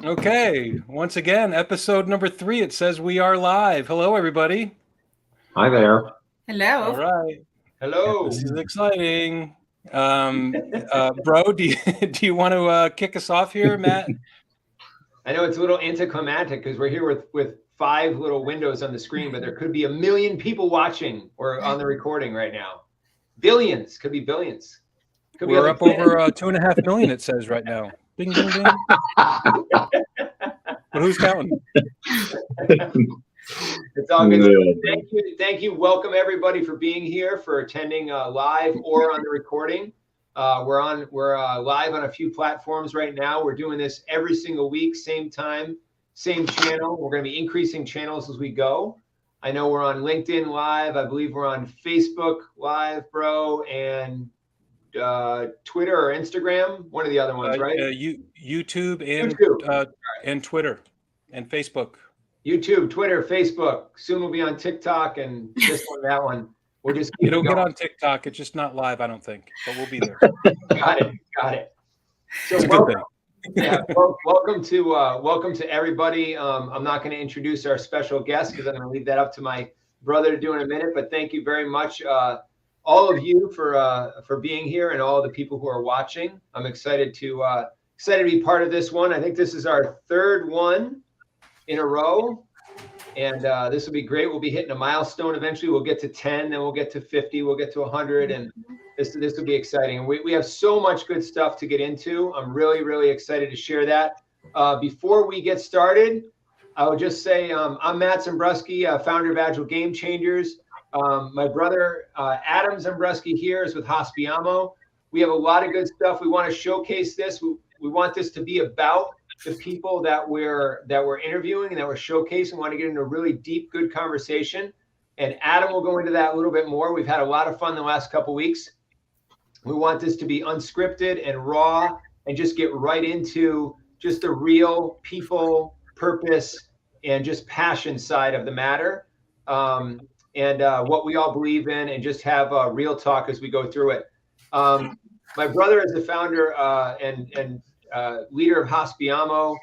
Okay, once again, episode number 3. It says we are live. Hello, everybody. Hi there. All Hello. right, Hello. this is exciting. Bro, do you want to kick us off here, Matt? I know it's a little anticlimactic because we're here with 5 little windows on the screen, but there could be 1 million people watching or on the recording right now. Billions, could be billions. Could We're up over 2.5 million. It says right now. Bing, bing, bing. But who's counting? It's all good. Thank you. Welcome everybody for being here, for attending live or on the recording. We're live on a few platforms right now. We're doing this every single week, same time, same channel. We're going to be increasing channels as we go. I know we're on LinkedIn Live. I believe we're on Facebook Live, bro, and Twitter or Instagram. One of the other ones, right? YouTube and Twitter and Facebook. YouTube, Twitter, Facebook. Soon we'll be on TikTok and this one, that one. We'll just keep It'll get on TikTok. It's just not live, I don't think, but we'll be there. Got it. So it's a good thing. Yeah, welcome to everybody. I'm not going to introduce our special guest because I'm going to leave that up to my brother to do in a minute. But thank you very much, all of you, for being here, and all the people who are watching. I'm excited to be part of this one. I think this is our 3rd one in a row, and this will be great. We'll be hitting a milestone eventually. We'll get to 10, then we'll get to 50, we'll get to 100, and this will be exciting. We have so much good stuff to get into. I'm really excited to share that. Before we get started, I would just say I'm Matt Zembruski, founder of Agile Game Changers. My brother Adam Zembruski here is with Hospiamo. We have a lot of good stuff. We want to showcase this. We want this to be about the people that we're interviewing and that we're showcasing. We want to get into a really deep, good conversation. And Adam will go into that a little bit more. We've had a lot of fun the last couple of weeks. We want this to be unscripted and raw and just get right into just the real people, purpose, and just passion side of the matter. And what we all believe in, and just have real talk as we go through it. My brother is the founder and leader of Hospiamo.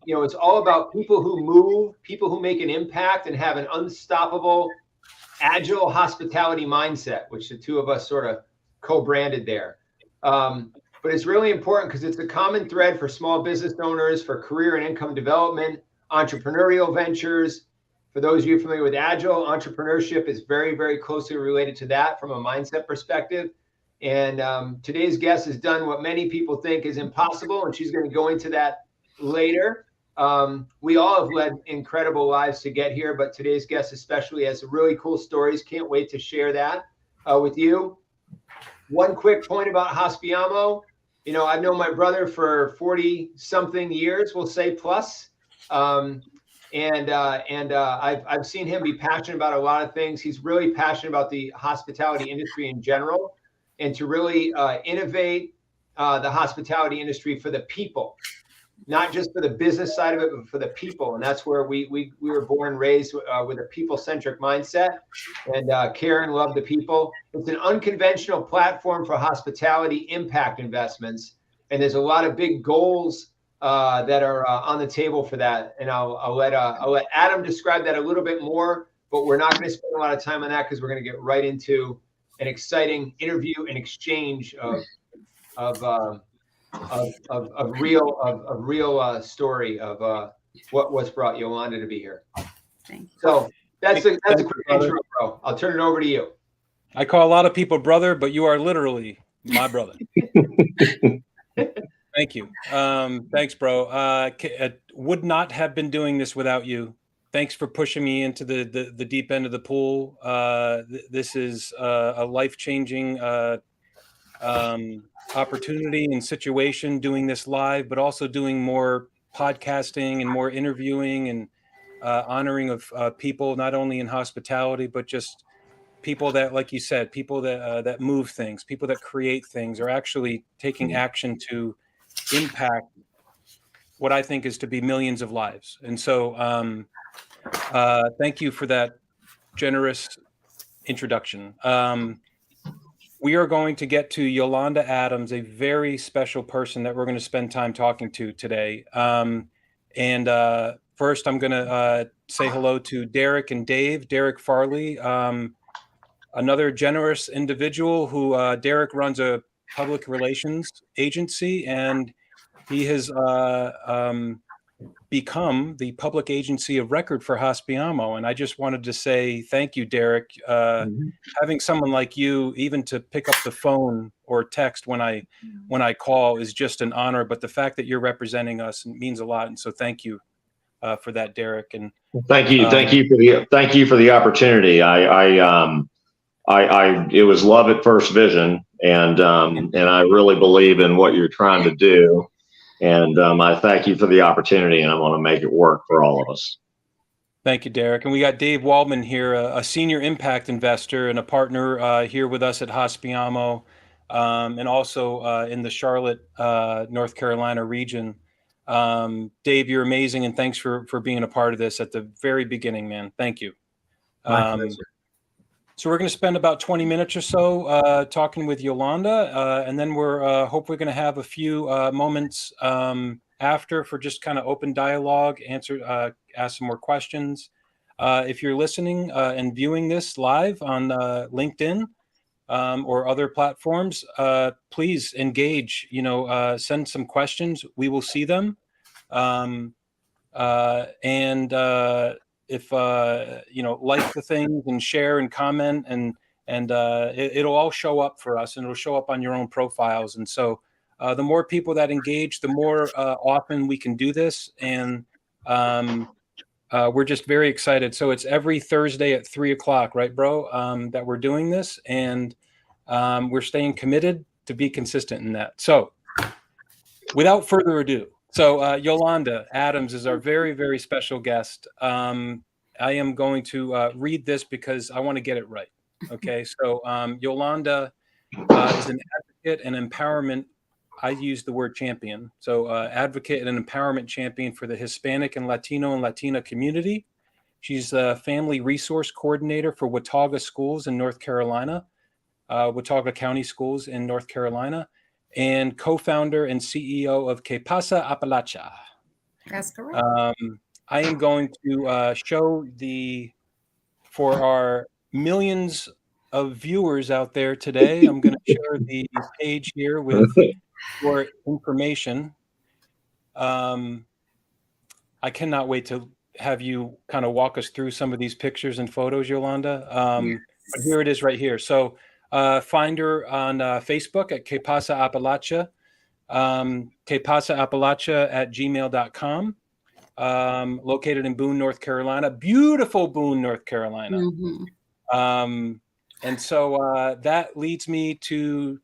It's all about people who move, people who make an impact and have an unstoppable, agile hospitality mindset, which the two of us sort of co-branded there. But it's really important because it's a common thread for small business owners, for career and income development, entrepreneurial ventures. For those of you familiar with Agile, entrepreneurship is very, very closely related to that from a mindset perspective. And today's guest has done what many people think is impossible, and she's going to go into that later. We all have led incredible lives to get here, but today's guest especially has some really cool stories. Can't wait to share that with you. One quick point about Hospiamo. I've known my brother for 40-something years, we'll say plus. I've seen him be passionate about a lot of things. He's really passionate about the hospitality industry in general, and to really innovate the hospitality industry for the people, not just for the business side of it, but for the people. And that's where we were born and raised with a people-centric mindset, and care and love the people. It's an unconventional platform for hospitality impact investments, and there's a lot of big goals that are on the table for that. And I'll let Adam describe that a little bit more, but we're not going to spend a lot of time on that because we're going to get right into an exciting interview and exchange of real story of what's brought Yolanda to be here. Thank you. So that's a quick intro, bro. I'll turn it over to you. I call a lot of people brother, but you are literally my brother. Thank you. Thanks, bro. Would not have been doing this without you. Thanks for pushing me into the deep end of the pool. This is a life-changing opportunity and situation, doing this live, but also doing more podcasting and more interviewing and honoring of people, not only in hospitality, but just people that, like you said, people that move things, people that create things, are actually taking action to impact what I think is to be millions of lives. And so thank you for that generous introduction. we are going to get to Yolanda Adams, a very special person that we're going to spend time talking to today. First, I'm going to say hello to Derek and Dave. Derek Farley, another generous individual who Derek runs a public relations agency, and he has become the public agency of record for Hospiamo. And I just wanted to say thank you, Derek. Having someone like you, even to pick up the phone or text when I call, is just an honor. But the fact that you're representing us means a lot, and so thank you for that, Derek. And thank you for the opportunity. It was love at first vision, and I really believe in what you're trying to do. And I thank you for the opportunity, and I want to make it work for all of us. Thank you, Derek. And we got Dave Waldman here, a senior impact investor and a partner here with us at Hospiamo, and also in the Charlotte, North Carolina region. Dave, you're amazing, and thanks for being a part of this at the very beginning, man. Thank you. My pleasure. So we're going to spend about 20 minutes or so talking with Yolanda, and then we're hopefully going to have a few moments after for just kind of open dialogue, ask some more questions. If you're listening and viewing this live on LinkedIn or other platforms, please engage. Send some questions. We will see them. If like the things and share and comment, and it'll all show up for us, and it'll show up on your own profiles. And so the more people that engage, the more often we can do this. And we're just very excited. So it's every Thursday at 3:00, right, bro? That we're doing this, and we're staying committed to be consistent in that. So without further ado, Yolanda Adams is our very, very special guest. I am going to read this because I want to get it right. Okay, so Yolanda is an advocate and empowerment. I use the word champion. So advocate and empowerment champion for the Hispanic and Latino and Latina community. She's a family resource coordinator for Watauga Schools in North Carolina, Watauga County Schools in North Carolina, and co-founder and CEO of Que Pasa Appalachia. That's correct. I am going to show for our millions of viewers out there today, I'm going to share the page here with your information. I cannot wait to have you kind of walk us through some of these pictures and photos, Yolanda. Yes. But here it is right here. So find her on Facebook at Que Pasa Appalachia, Que Pasa Appalachia at gmail.com. Located in Boone, North Carolina, beautiful Boone, North Carolina. Mm-hmm. And so that leads me to,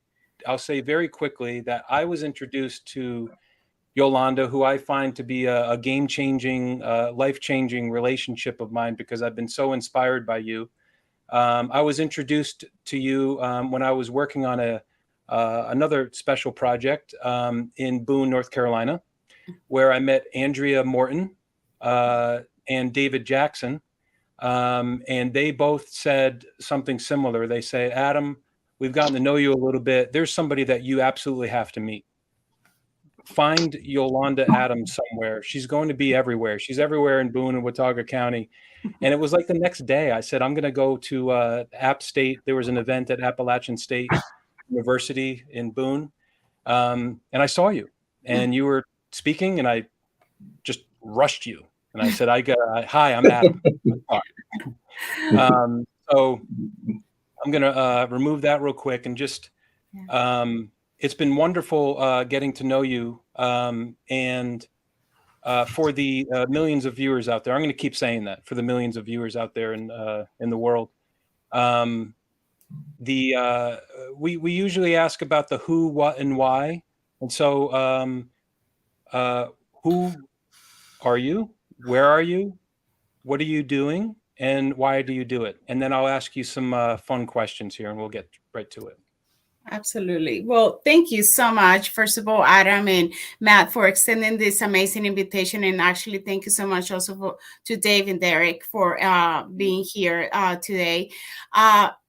I'll say very quickly that I was introduced to Yolanda, who I find to be a game-changing, life-changing relationship of mine, because I've been so inspired by you. I was introduced to you when I was working on another special project in Boone, North Carolina, where I met Andrea Morton and David Jackson. And they both said something similar. They say, Adam, we've gotten to know you a little bit. There's somebody that you absolutely have to meet. Find Yolanda Adams somewhere. She's going to be everywhere. She's everywhere in Boone and Watauga County. And it was like the next day I said, I'm going to go to App State. There was an event at Appalachian State University in Boone. And I saw you, and you were speaking, and I just rushed you. And I said, hi, I'm Adam. So I'm going to remove that real quick, and just, it's been wonderful getting to know you. And for the millions of viewers out there, I'm going to keep saying that, for the millions of viewers out there in the world. We usually ask about the who, what, and why. And so who are you? Where are you? What are you doing? And why do you do it? And then I'll ask you some fun questions here, and we'll get right to it. Absolutely. Well, thank you so much, first of all, Adam and Matt, for extending this amazing invitation. And actually, thank you so much also to Dave and Derek for being here today.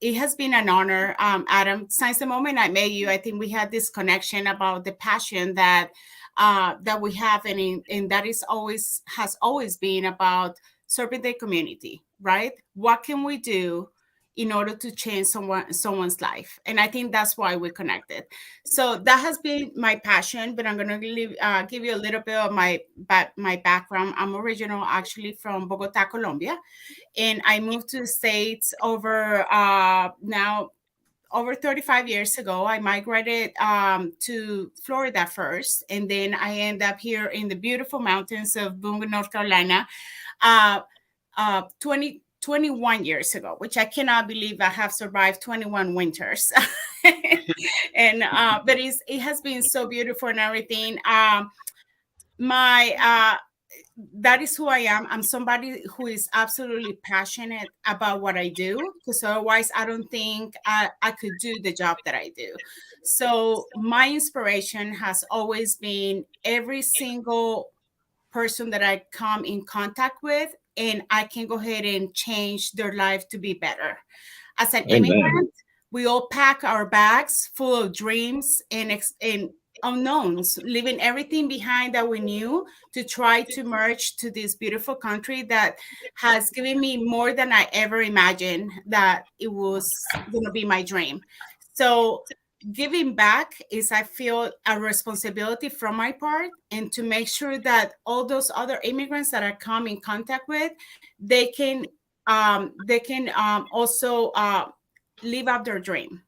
It has been an honor, Adam. Since the moment I met you, I think we had this connection about the passion that we have, and that has always been about serving the community, right? What can we do in order to change someone's life? And I think that's why we connected. So that has been my passion, but I'm going to give you a little bit of my background. I'm original actually from Bogota, Colombia, and I moved to the States over 35 years ago. I migrated to Florida first, and then I end up here in the beautiful mountains of Boone, North Carolina. 21 years ago, which I cannot believe I have survived 21 winters. And but it has been so beautiful and everything. That is who I am. I'm somebody who is absolutely passionate about what I do, because otherwise I don't think I could do the job that I do. So my inspiration has always been every single person that I come in contact with, and I can go ahead and change their life to be better. As an immigrant, we all pack our bags full of dreams and unknowns, leaving everything behind that we knew to try to merge to this beautiful country that has given me more than I ever imagined that it was going to be my dream. So giving back is, I feel, a responsibility from my part, and to make sure that all those other immigrants that I come in contact with, they can also live out their dream.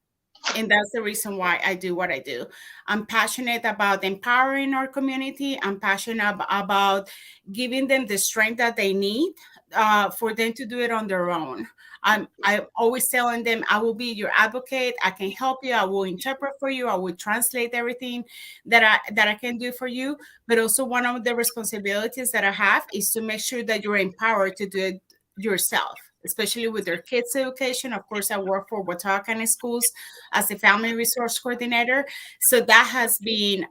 And that's the reason why I do what I do. I'm passionate about empowering our community. I'm passionate about giving them the strength that they need for them to do it on their own. I'm always telling them, I will be your advocate. I can help you. I will interpret for you. I will translate everything that I can do for you. But also, one of the responsibilities that I have is to make sure that you're empowered to do it yourself, especially with their kids' education. Of course, I work for Watauga County Schools as a family resource coordinator. So that has been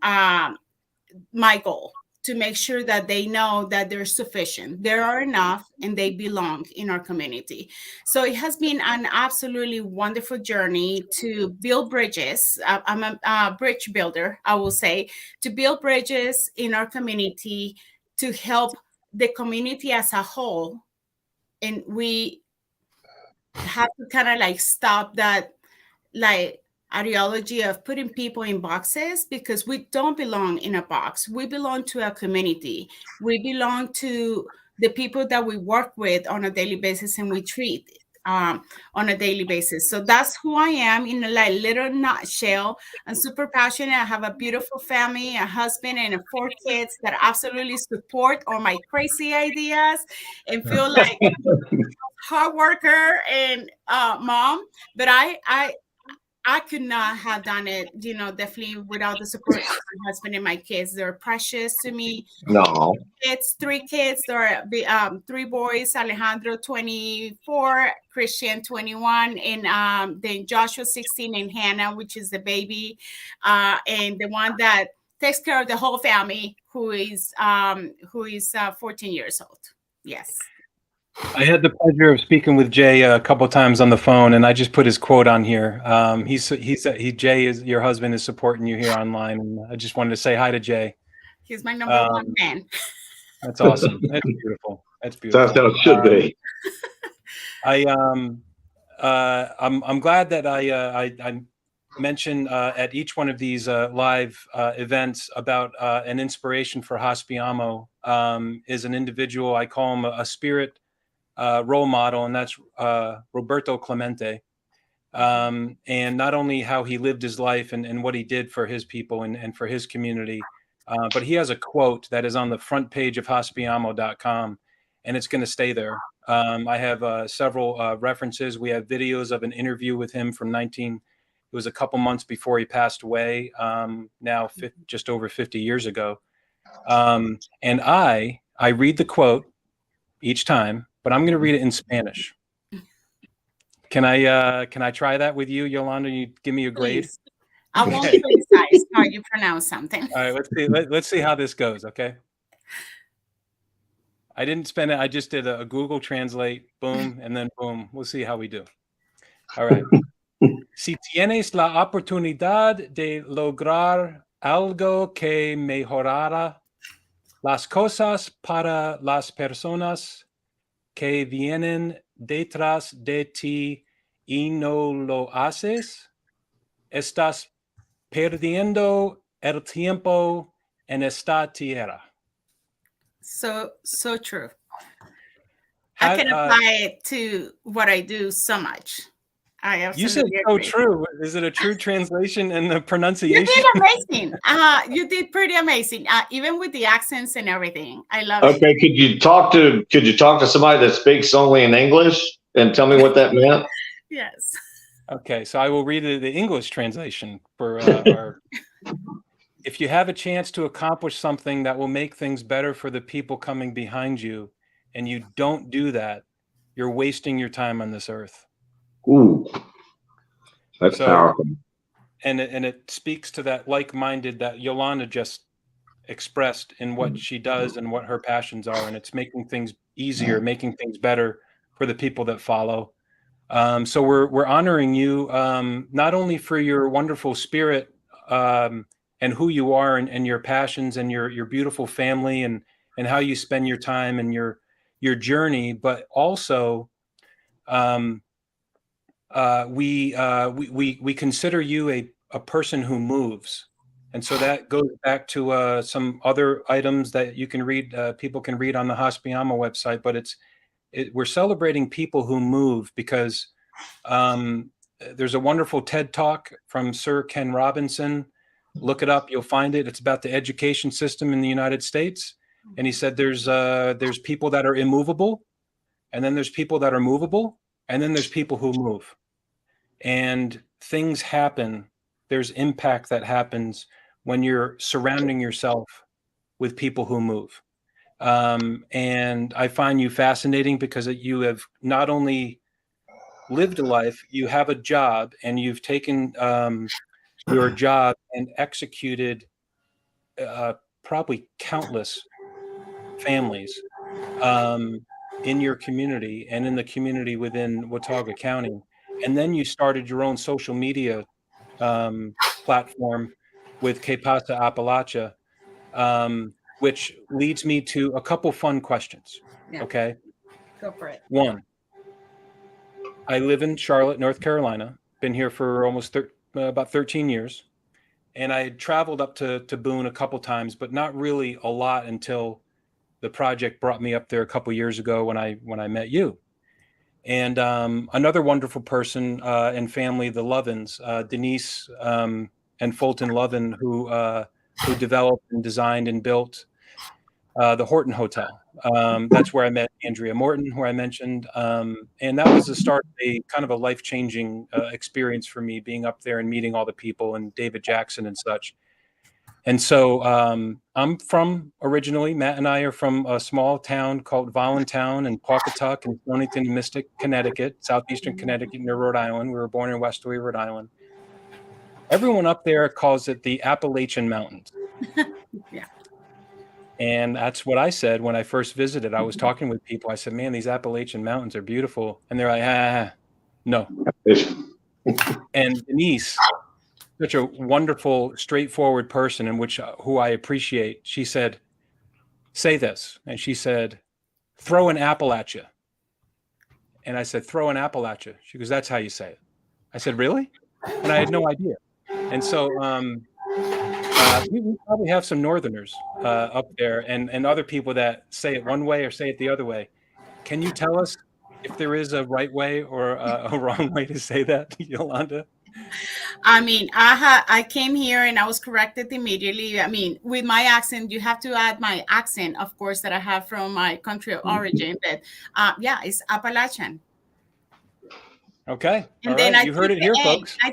my goal, to make sure that they know that they're sufficient, there are enough, and they belong in our community. So it has been an absolutely wonderful journey to build bridges. I'm a bridge builder, I will say, to build bridges in our community, to help the community as a whole. And we have to kind of like stop that like ideology of putting people in boxes, because we don't belong in a box. We belong to a community. We belong to the people that we work with on a daily basis and we treat on a daily basis. So that's who I am in a like little nutshell. I'm super passionate. I have a beautiful family, a husband, and 4 kids that absolutely support all my crazy ideas and feel like hard worker and mom. But I could not have done it, definitely without the support of my husband and my kids. They're precious to me. No. It's 3 kids. There are 3 boys: Alejandro, 24, Christian, 21, and then Joshua, 16, and Hannah, which is the baby, and the one that takes care of the whole family, who is 14 years old. Yes. I had the pleasure of speaking with Jay a couple of times on the phone, and I just put his quote on here. Jay is your husband is supporting you here online, and I just wanted to say hi to Jay. He's my number 1 fan. That's awesome. That's beautiful. That's beautiful. That's how it should be. I'm glad that I mentioned at each one of these live events about an inspiration for Hospiamo is an individual. I call him a spirit role model, and that's Roberto Clemente. And not only how he lived his life and what he did for his people and for his community, but he has a quote that is on the front page of Hospiamo.com, and it's going to stay there. I have several references. We have videos of an interview with him from it was a couple months before he passed away, now just over 50 years ago. And I read the quote each time, but I'm going to read it in Spanish. Can I try that with you, Yolanda? You give me a grade. Please. I won't Okay. criticize how you pronounce something. All right, let's see. Let's see how this goes. Okay. I didn't spend it. I just did a Google Translate, boom, and then boom. We'll see how we do. All right. Si tienes la oportunidad de lograr algo que mejorara las cosas para las personas que vienen detrás de ti y no lo haces, estás perdiendo el tiempo en esta tierra. So true. How, I can apply it to what I do so much. I you said absolutely so agree. true. Is it a true translation in the You pronunciation? did amazing. You did pretty amazing. Even with the accents and everything. I love it. Okay, could you talk to somebody that speaks only in English and tell me what that meant? Yes. Okay, so I will read the English translation for our. If you have a chance to accomplish something that will make things better for the people coming behind you, and you don't do that, you're wasting your time on this earth. Ooh, that's So, powerful. and it speaks to that like-minded that Yolanda just expressed in what she does and what her passions are, and it's making things easier, making things better for the people that follow. So we're honoring you not only for your wonderful spirit and who you are and your passions and your beautiful family and how you spend your time and your journey, but also we consider you a person who moves. And so that goes back to some other items that you can read, people can read on the Hospiama website, but we're celebrating people who move because there's a wonderful TED Talk from Sir Ken Robinson. Look it up, you'll find it. It's about the education system in the United States. And he said there's people that are immovable, and then there's people that are movable, and then there's people who move. And things happen. There's impact that happens when you're surrounding yourself with people who move. And I find you fascinating because you have not only lived a life, you have a job, and you've taken your job and executed probably countless families in your community and in the community within Watauga County. And then you started your own social media platform with Que Pasa Appalachia, which leads me to a couple fun questions. Yeah. Okay. Go for it. One, I live in Charlotte, North Carolina. Been here for almost about 13 years. And I had traveled up to Boone a couple times, but not really a lot until the project brought me up there a couple years ago when I met you. And another wonderful person and family, the Lovins, Denise and Fulton Lovin, who developed and designed and built the Horton Hotel. That's where I met Andrea Morton, who I mentioned. And that was the start of a kind of a life-changing experience for me, being up there and meeting all the people and David Jackson and such. And so I'm from originally, Matt and I are from a small town called Voluntown in Pawcatuck and Stonington, Mystic, Connecticut, southeastern Connecticut near Rhode Island. We were born in Westerly, Rhode Island. Everyone up there calls it the Appalachian Mountains. Yeah. And that's what I said when I first visited. I was talking with people. I said, man, these Appalachian Mountains are beautiful. And they're like, no. And Denise, such a wonderful, straightforward person who I appreciate. She said, say this. And she said, throw an Appalachia. And I said, throw an Appalachia. She goes, that's how you say it. I said, really? And I had no idea. And so we probably have some Northerners up there and other people that say it one way or say it the other way. Can you tell us if there is a right way or a wrong way to say that, Yolanda? I mean, I came here and I was corrected immediately. I mean, with my accent, you have to add my accent, of course, that I have from my country of origin. But yeah, it's Appalachian. Okay. And all then right. You heard it here, folks. I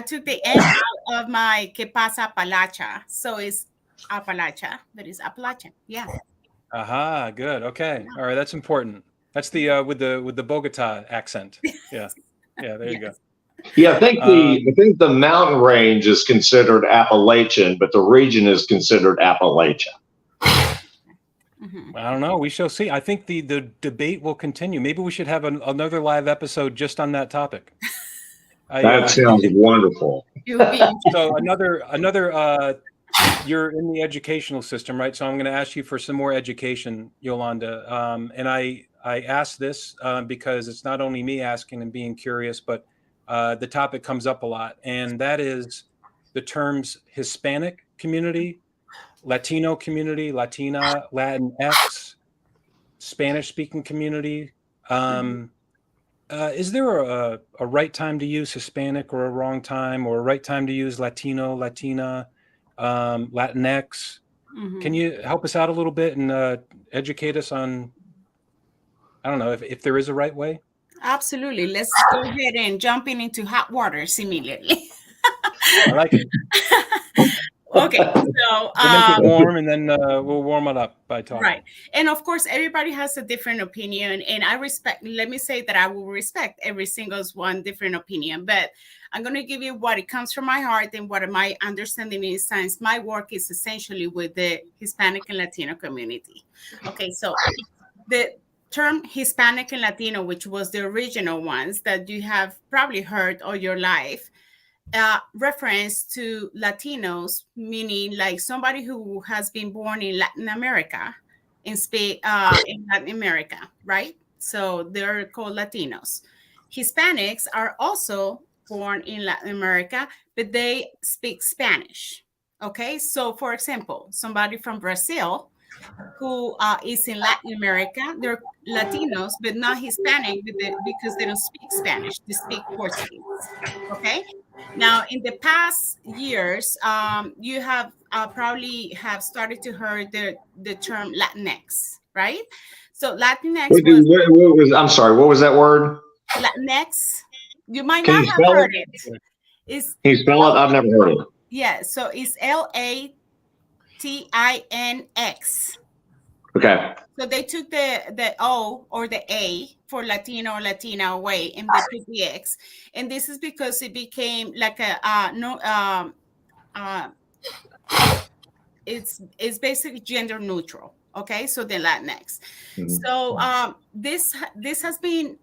took the N out of my Que Pasa Appalachia. So it's Appalachia, but it's Appalachian. Yeah. Aha, good. Okay. All right. That's important. That's the with the Bogota accent. Yeah. Yeah, there you go. Yeah, I think the mountain range is considered Appalachian, but the region is considered Appalachia. Mhm. I don't know. We shall see. I think the debate will continue. Maybe we should have another live episode just on that topic. That sounds wonderful. It would be So you're in the educational system, right? So I'm going to ask you for some more education, Yolanda. And I ask this because it's not only me asking and being curious, but the topic comes up a lot, and that is the terms Hispanic community, Latino community, Latina, Latinx, Spanish-speaking community. Is there a right time to use Hispanic or a wrong time, or a right time to use Latino, Latina, Latinx? Can you help us out a little bit and educate us on, I don't know, if there is a right way? Absolutely. Let's go ahead and jump into hot waters immediately. I like it. Okay, so We'll make it warm, and then we'll warm it up by talking. right. And of course, everybody has a different opinion, and let me say that I will respect every single one different opinion, but I'm going to give you what it comes from my heart and what my understanding is, since my work is essentially with the Hispanic and Latino community. Okay, so the term Hispanic and Latino, which was the original ones that you have probably heard all your life, reference to Latinos, meaning like somebody who has been born in Latin America, in Latin America, right? So they're called Latinos. Hispanics are also born in Latin America, but they speak Spanish. Okay, so for example, somebody from Brazil who is in Latin America, they're Latinos, but not Hispanic because they don't speak Spanish, they speak Portuguese. Okay. Now, in the past years, you have probably have started to hear the term Latinx, right? So Latinx I'm sorry, what was that word? Latinx. You might Can not you have spell heard it? it. It's Can you spell it? I've never heard of it. Yeah, so it's Latinx. Okay. So they took the O or the A for Latino or Latina away, and they put the X. And this is because it became like it's basically gender neutral. Okay, so the Latinx. Mm-hmm. So this has been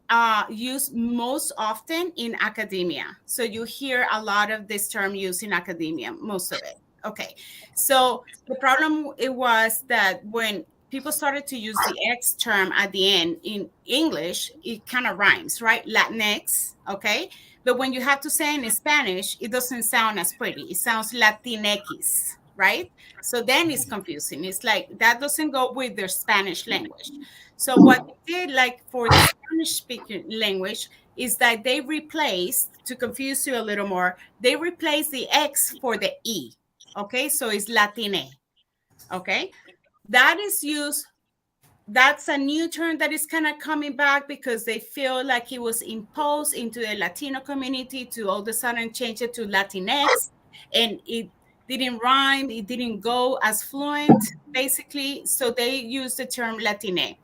used most often in academia. So you hear a lot of this term used in academia, most of it. Okay, so the problem it was that when people started to use the X term at the end in English, it kind of rhymes, right? Latinx, okay? But when you have to say in Spanish, it doesn't sound as pretty. It sounds Latinx, right? So then it's confusing. It's like that doesn't go with their Spanish language. So what they did, like for the Spanish speaking language, is that they replaced, to confuse you a little more, they replaced the X for the E. Okay, so it's Latine. Okay, that is used. That's a new term that is kind of coming back because they feel like it was imposed into the Latino community to all of a sudden change it to Latinx, and it didn't rhyme, it didn't go as fluent, basically. So they use the term Latine.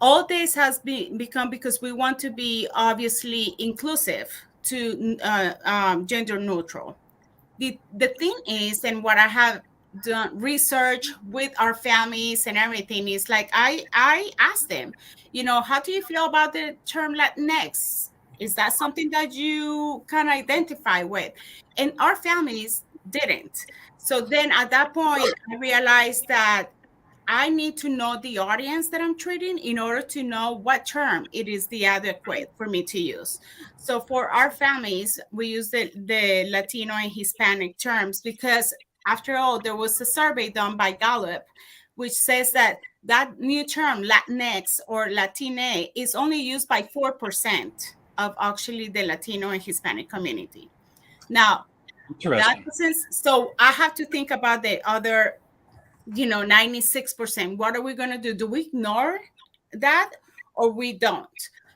All this has become because we want to be obviously inclusive to gender neutral. The thing is, and what I have done research with our families and everything is like I asked them, how do you feel about the term Latinx? Is that something that you can identify with? And our families didn't. So then at that point, I realized that I need to know the audience that I'm treating in order to know what term it is the adequate for me to use. So for our families, we use the Latino and Hispanic terms because after all, there was a survey done by Gallup, which says that new term Latinx or Latine is only used by 4% of actually the Latino and Hispanic community. Now, so I have to think about the other 96%. What are we going to do? Do we ignore that or we don't?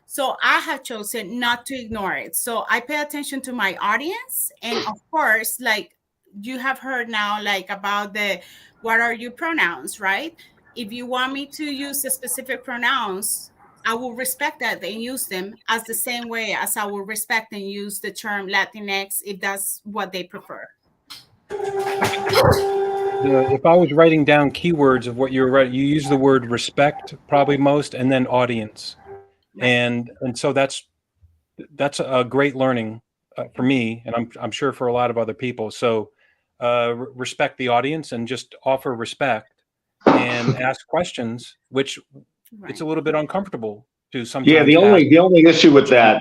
So I have chosen not to ignore it. So I pay attention to my audience. And of course, like you have heard now, like about what are your pronouns, right? If you want me to use the specific pronouns, I will respect that they use them as the same way as I will respect and use the term Latinx if that's what they prefer. If I was writing down keywords of what you were writing, you use the word respect probably most, and then audience, Right. and so that's a great learning for me, and I'm sure for a lot of other people. So respect the audience and just offer respect and ask questions, which Right. it's a little bit uncomfortable to sometimes. Yeah, the ask. only issue with that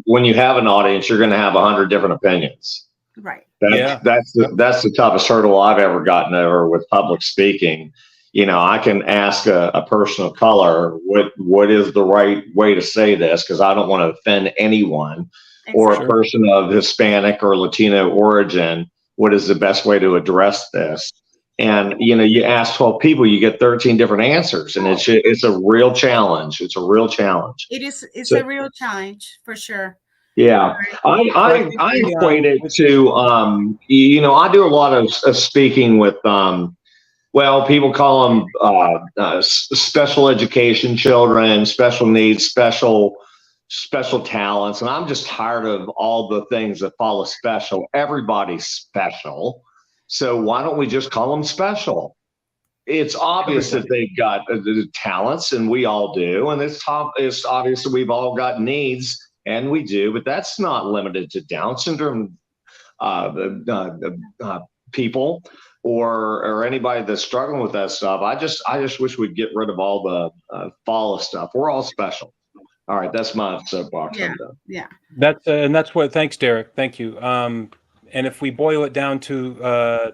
when you have an audience, you're going to have 100 different opinions. Right. That's the toughest hurdle I've ever gotten over with public speaking. You know, I can ask a person of color what is the right way to say this, because I don't want to offend anyone, or a person of Hispanic or Latino origin, what is the best way to address this? And you know, you ask 12 people, you get 13 different answers, and it's a real challenge. It's a real challenge. It's a real challenge for sure. Yeah, I equate it to you know, I do a lot of speaking with well, people call them special education children, special needs, special talents, and I'm just tired of all the things that follow special. Everybody's special, so why don't we just call them special? It's obvious that they've got the talents, and we all do, and it's obvious that we've all got needs, and we do, but that's not limited to Down syndrome people or anybody that's struggling with that stuff. I just wish we'd get rid of all the follow stuff. We're all special. All right, that's my soapbox. Yeah, I'm done. yeah. That's what. Thanks, Derek. Thank you. And if we boil it down to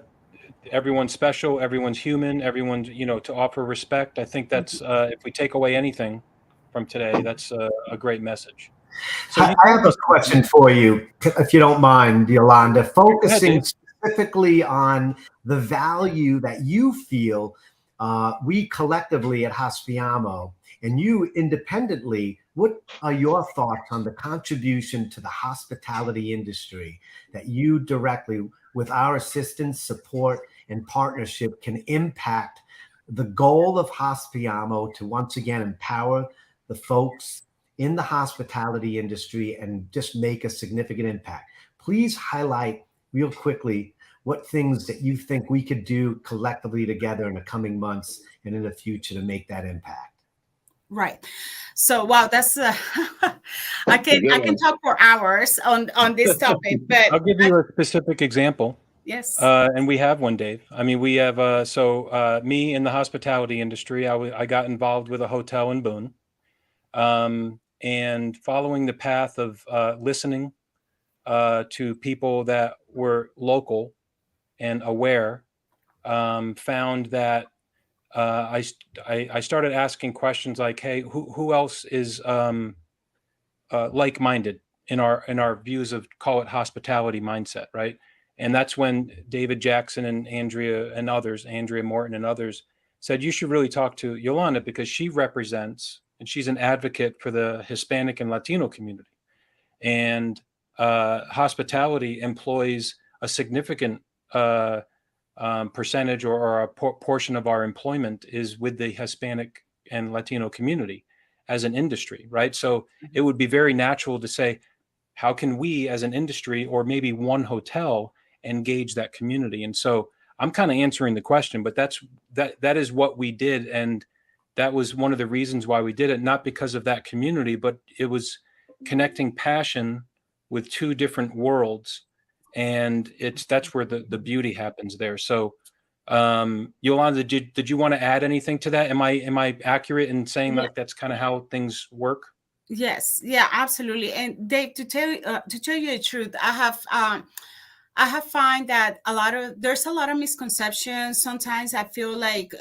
everyone's special, everyone's human, everyone's, you know, to offer respect, I think that's if we take away anything from today, that's a great message. So I have a question for you, if you don't mind, Yolanda, focusing specifically on the value that you feel we collectively at Hospiamo and you independently, what are your thoughts on the contribution to the hospitality industry that you directly, with our assistance, support, and partnership, can impact the goal of Hospiamo to once again empower the folks in the hospitality industry and just make a significant impact? Please highlight real quickly what things that you think we could do collectively together in the coming months and in the future to make that impact. Right. So, wow, that's I can talk for hours on this topic, but I'll give you a specific example. Yes. And we have one, Dave. I mean, we have me in the hospitality industry. I got involved with a hotel in Boone. And following the path of listening to people that were local and aware, found that I started asking questions like, "Hey, who else is like-minded in our views of, call it, hospitality mindset, right?" And that's when David Jackson and Andrea Morton and others said, "You should really talk to Yolanda because she represents." And she's an advocate for the Hispanic and Latino community. And hospitality employs a significant percentage or a portion of our employment is with the Hispanic and Latino community as an industry, right? So it would be very natural to say, how can we as an industry or maybe one hotel engage that community? And so I'm kind of answering the question, but that is what we did. And that was one of the reasons why we did it, not because of that community, but it was connecting passion with two different worlds. And that's where the beauty happens there. So Yolanda, did you want to add anything to that? Am I accurate in saying like that's kind of how things work? Yes, yeah, absolutely. And Dave, to tell you the truth, I have find that there's a lot of misconceptions. Sometimes I feel like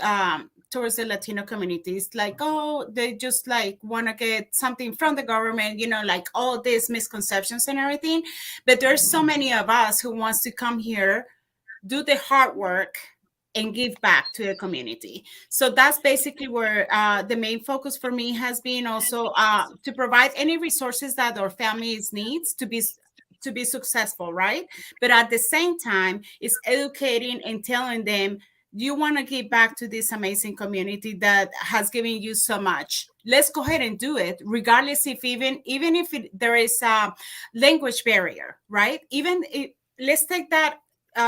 towards the Latino communities, like, oh, they just like want to get something from the government, you know, like all these misconceptions and everything. But there's so many of us who wants to come here, do the hard work, and give back to the community. So that's basically where the main focus for me has been, also to provide any resources that our families needs to be successful, right? But at the same time, it's educating and telling them you want to give back to this amazing community that has given you so much. Let's go ahead and do it, regardless if even if there is a language barrier, right? Let's take that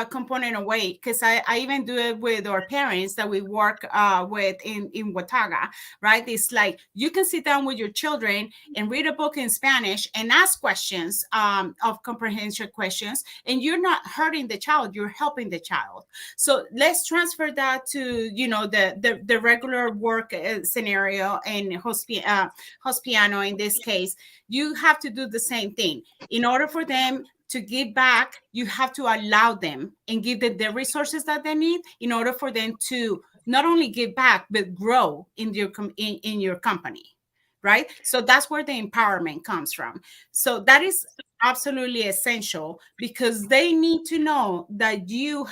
component away, because I even do it with our parents that we work with in Watauga, right? It's like you can sit down with your children and read a book in Spanish and ask questions of comprehension questions, and you're not hurting the child, you're helping the child. So let's transfer that to, you know, the regular work scenario and Hospiano in this case. You have to do the same thing. In order for them to give back, you have to allow them and give them the resources that they need in order for them to not only give back but grow in your company, right? So that's where the empowerment comes from. So that is absolutely essential, because they need to know that you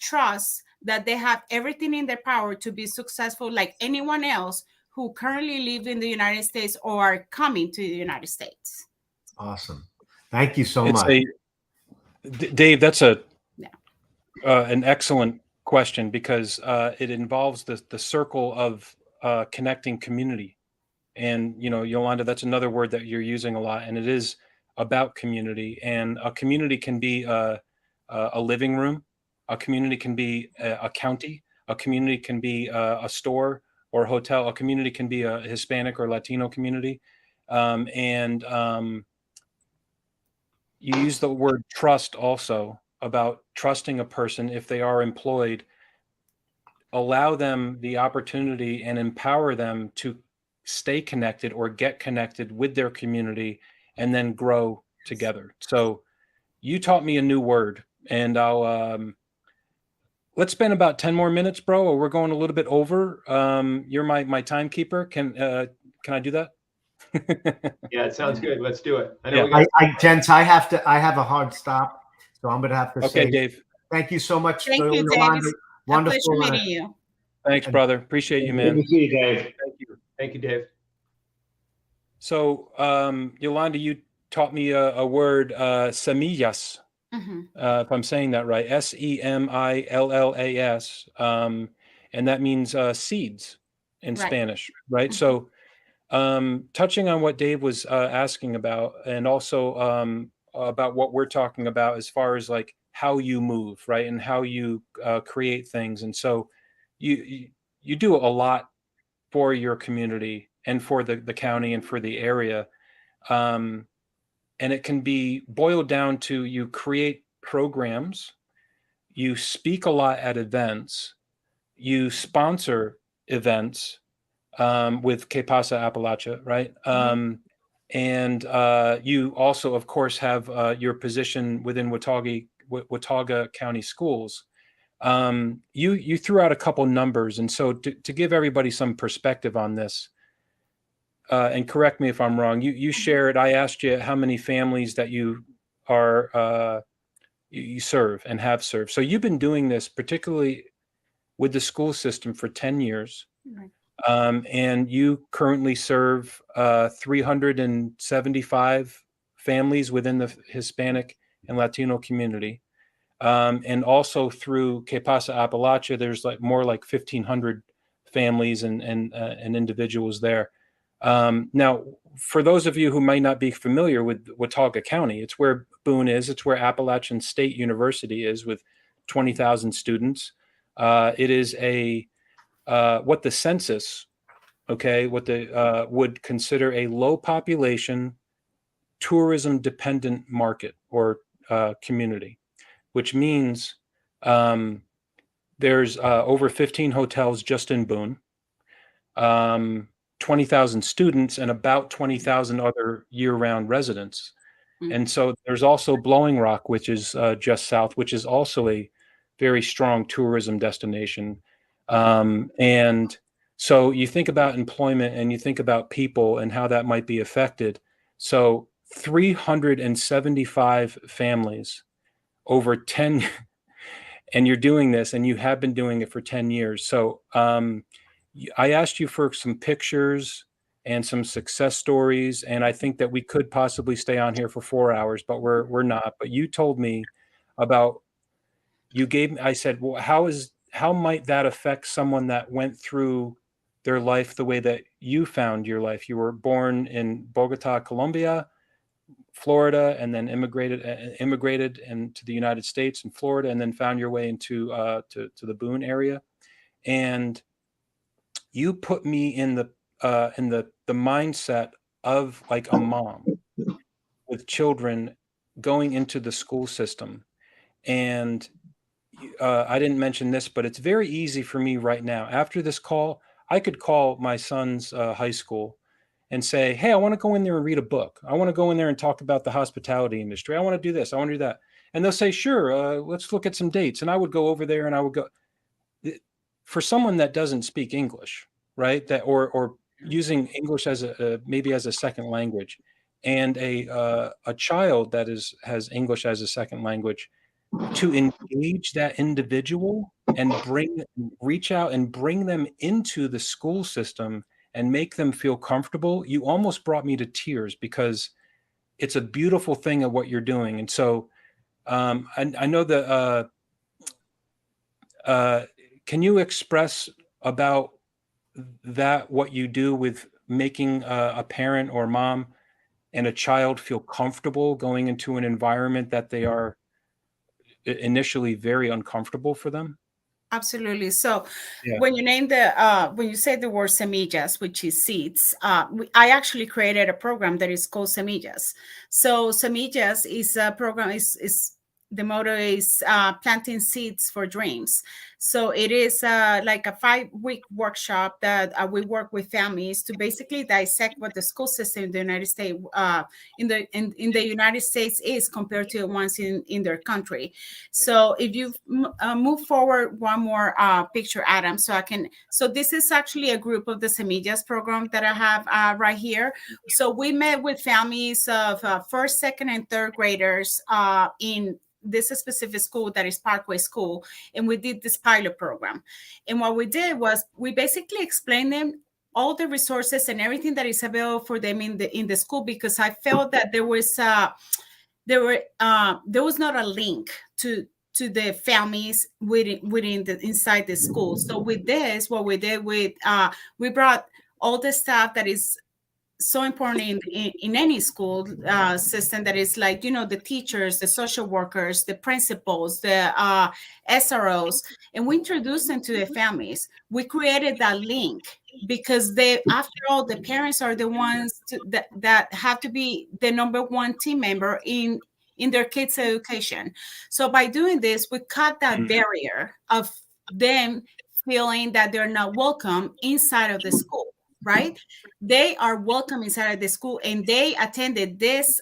trust that they have everything in their power to be successful, like anyone else who currently live in the United States or are coming to the United States. Awesome. Thank you so It's much. Dave, that's Yeah. An excellent question, because it involves the circle of connecting community. And, you know, Yolanda, that's another word that you're using a lot, and it is about community. And a community can be a living room, a community can be a county, a community can be a store or a hotel, a community can be a Hispanic or Latino community. You use the word trust also, about trusting a person if they are employed. Allow them the opportunity and empower them to stay connected or get connected with their community and then grow together. So you taught me a new word, and let's spend about 10 more minutes, bro, or we're going a little bit over. You're my timekeeper. Can I do that? Yeah, it sounds good. Let's do it. I know Yeah. we got. Gents, I have a hard stop, so I'm going to have to Okay, say Dave. thank you so much. Thank you, Yolanda. Dave. Wonderful. A pleasure meeting you. Thanks, brother. Appreciate you, Good man. to see you, Dave. Thank you. Thank you, Dave. So, Yolanda, you taught me a word, semillas, if I'm saying that right, SEMILLAS, and that means seeds in Spanish, right? So, touching on what Dave was asking about, and also about what we're talking about as far as like how you move, right, and how you create things, and so you do a lot for your community and for the county and for the area. And it can be boiled down to, you create programs, you speak a lot at events, you sponsor events with Que Pasa Appalachia, right? And you also, of course, have your position within Watauga County Schools. You threw out a couple numbers, and so to give everybody some perspective on this, and correct me if I'm wrong, you shared, I asked you how many families that you are you serve and have served. So you've been doing this particularly with the school system for 10 years. Right. And you currently serve 375 families within the Hispanic and Latino community. And also through Que Pasa Appalachia, there's like more like 1,500 families and individuals there. Now, for those of you who might not be familiar with Watauga County, it's where Boone is. It's where Appalachian State University is, with 20,000 students. It is what the census, would consider a low population, tourism dependent market or community, which means there's over 15 hotels just in Boone, 20,000 students, and about 20,000 other year-round residents. And so there's also Blowing Rock, which is just south, which is also a very strong tourism destination. And so you think about employment and you think about people and how that might be affected. So 375 families over 10, and you're doing this, and you have been doing it for 10 years. So I asked you for some pictures and some success stories, and I think that we could possibly stay on here for 4 hours, but we're not. But you told me about I said, well, how might that affect someone that went through their life the way that you found your life? You were born in Bogota, Colombia, Florida, and then immigrated into the United States and Florida, and then found your way into to the Boone area. And you put me in the mindset of like a mom with children going into the school system. And I didn't mention this, but it's very easy for me right now. After this call, I could call my son's high school and say, hey, I want to go in there and read a book. I want to go in there and talk about the hospitality industry. I want to do this. I want to do that. And they'll say, sure, let's look at some dates. And I would go over there and I would go. For someone that doesn't speak English, right? That or using English as maybe as a second language, and a child that has English as a second language, to engage that individual and reach out and bring them into the school system and make them feel comfortable. You almost brought me to tears, because it's a beautiful thing of what you're doing. And so I know that can you express about that, what you do with making a parent or mom and a child feel comfortable going into an environment that they are initially very uncomfortable for them? Absolutely. So Yeah. when you say the word semillas, which is seeds, I actually created a program that is called Semillas. So Semillas is a program, is the motto is planting seeds for dreams. So it is like a 5-week workshop that we work with families to basically dissect what the school system in the United States in the United States is compared to the ones in their country. So if you move forward one more picture, Adam, so this is actually a group of the Semillas program that I have right here. So we met with families of first, second, and third graders in this specific school that is Parkway School, and we did this pilot program. And what we did was we basically explained them all the resources and everything that is available for them in the school, because I felt that there was not a link to the families inside the school. So with this, what we did we brought all the staff that is so important in any school system, that is like, the teachers, the social workers, the principals, the SROs, and we introduced them to the families. We created that link because after all, the parents are the ones that have to be the number one team member in their kids' education. So by doing this, we cut that barrier of them feeling that they're not welcome inside of the school. Right? They are welcome inside of the school, and they attended this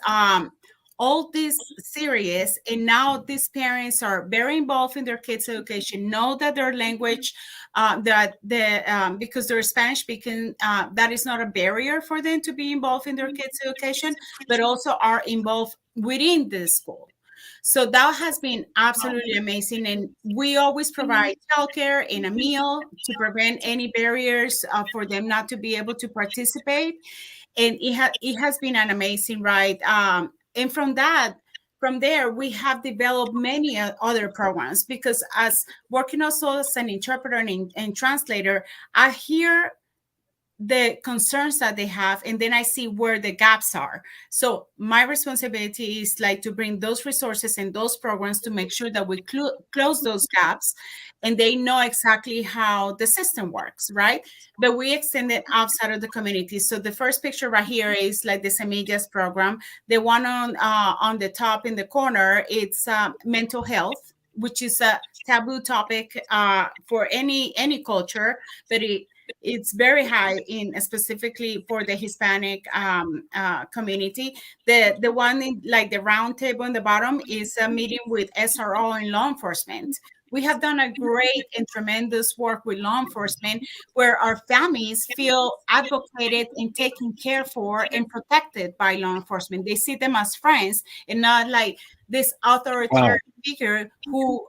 all this series, and now these parents are very involved in their kids' education, know that their language, because they're Spanish speaking, that is not a barrier for them to be involved in their kids' education, but also are involved within the school. So that has been absolutely amazing. And we always provide childcare and a meal to prevent any barriers for them not to be able to participate. And it has been an amazing ride. And from there, we have developed many other programs, because as working also as an interpreter and translator, I hear the concerns that they have, and then I see where the gaps are. So my responsibility is like to bring those resources and those programs to make sure that we close those gaps, and they know exactly how the system works, right? But we extend it outside of the community. So the first picture right here is like the Semillas program. The one on the top in the corner, it's mental health, which is a taboo topic for any culture, but it's very high in specifically for the Hispanic community. The one in, like the round table in the bottom, is a meeting with SRO and law enforcement. We have done a great and tremendous work with law enforcement, where our families feel advocated and taken care for and protected by law enforcement. They see them as friends and not like this authoritarian figure who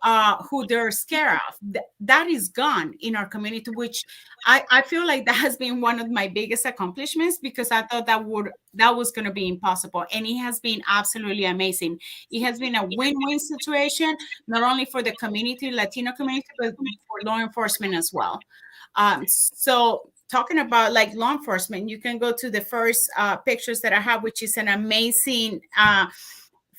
they're scared of. That is gone in our community, which I feel like that has been one of my biggest accomplishments, because I thought that was going to be impossible, and it has been absolutely amazing. It has been a win-win situation, not only for the community, Latino community, but for law enforcement as well. So talking about like law enforcement, you can go to the first pictures that I have, which is an amazing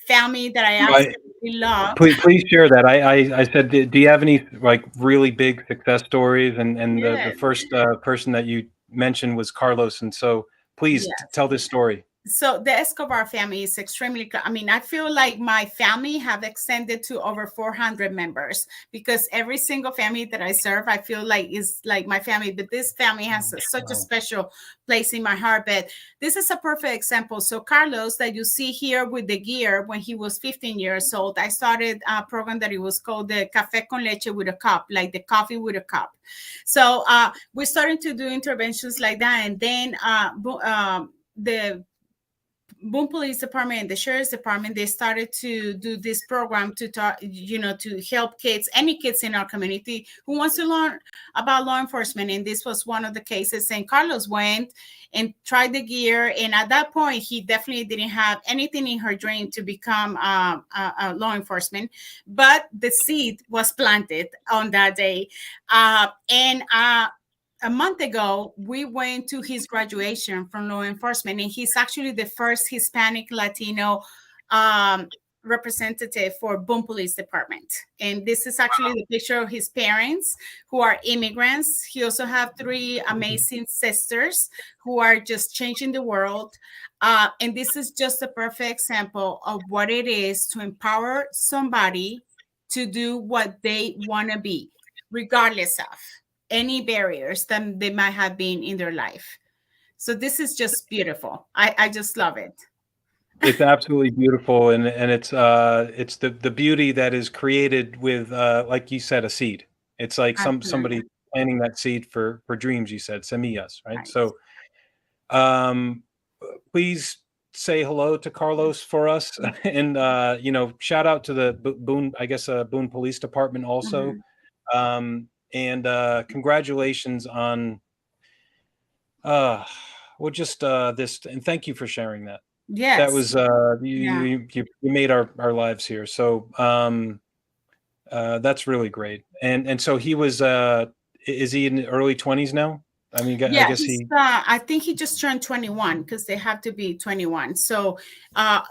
family that I absolutely love. Please share that. I said, do you have any like really big success stories? And the first person that you mentioned was Carlos. And so please tell this story. So the Escobar family is extremely, I mean, I feel like my family have extended to over 400 members, because every single family that I serve, I feel like is like my family, but this family has such a special place in my heart. But this is a perfect example. So Carlos, that you see here with the gear, when he was 15 years old, I started a program that it was called the Café con Leche with a cup, like the coffee with a cup. So we're starting to do interventions like that. And then the Boone Police Department and the Sheriff's Department, they started to do this program to talk, to help kids, any kids in our community who wants to learn about law enforcement. And this was one of the cases. St. Carlos went and tried the gear. And at that point, he definitely didn't have anything in her dream to become a law enforcement. But the seed was planted on that day. A month ago, we went to his graduation from law enforcement, and he's actually the first Hispanic Latino representative for Boone Police Department. And this is actually the picture of his parents, who are immigrants. He also have 3 amazing sisters who are just changing the world. And this is just a perfect example of what it is to empower somebody to do what they want to be, regardless of any barriers that they might have been in their life. So this is just beautiful. I just love it. It's absolutely beautiful, and it's the beauty that is created with like you said, a seed. It's like somebody planting that seed for dreams. You said semillas, right? Nice. So please say hello to Carlos for us, and shout out to the Boone, I guess Boone Police Department also. And congratulations on this, and thank you for sharing that. Yes, that was you made our lives here. So that's really great. And so he was is he in the early 20s now? I mean, I guess I think he just turned 21, because they have to be 21. So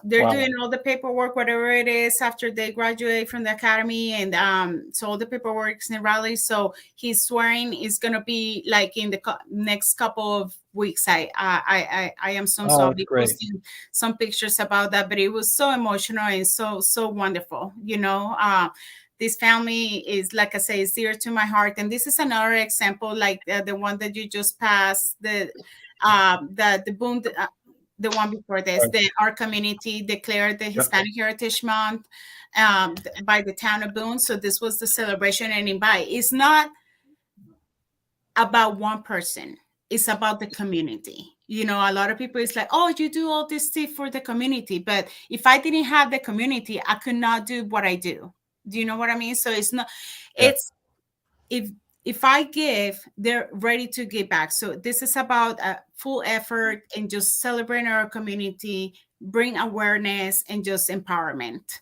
they're doing all the paperwork, whatever it is, after they graduate from the academy. And so all the paperwork is in Raleigh. So his swearing is going to be like in the next couple of weeks. I am so sorry posting some pictures about that, but it was so emotional and so wonderful. This family is, like I say, is dear to my heart. And this is another example, like the one that you just passed, the Boone, the one before this, our community declared the Hispanic Heritage Month by the town of Boone. So this was the celebration and invite. It's not about one person. It's about the community. A lot of people, it's like, oh, you do all this stuff for the community. But if I didn't have the community, I could not do what I do. Do you know what I mean? So it's not, it's, if I give, they're ready to give back. So this is about a full effort and just celebrating our community, bring awareness and just empowerment.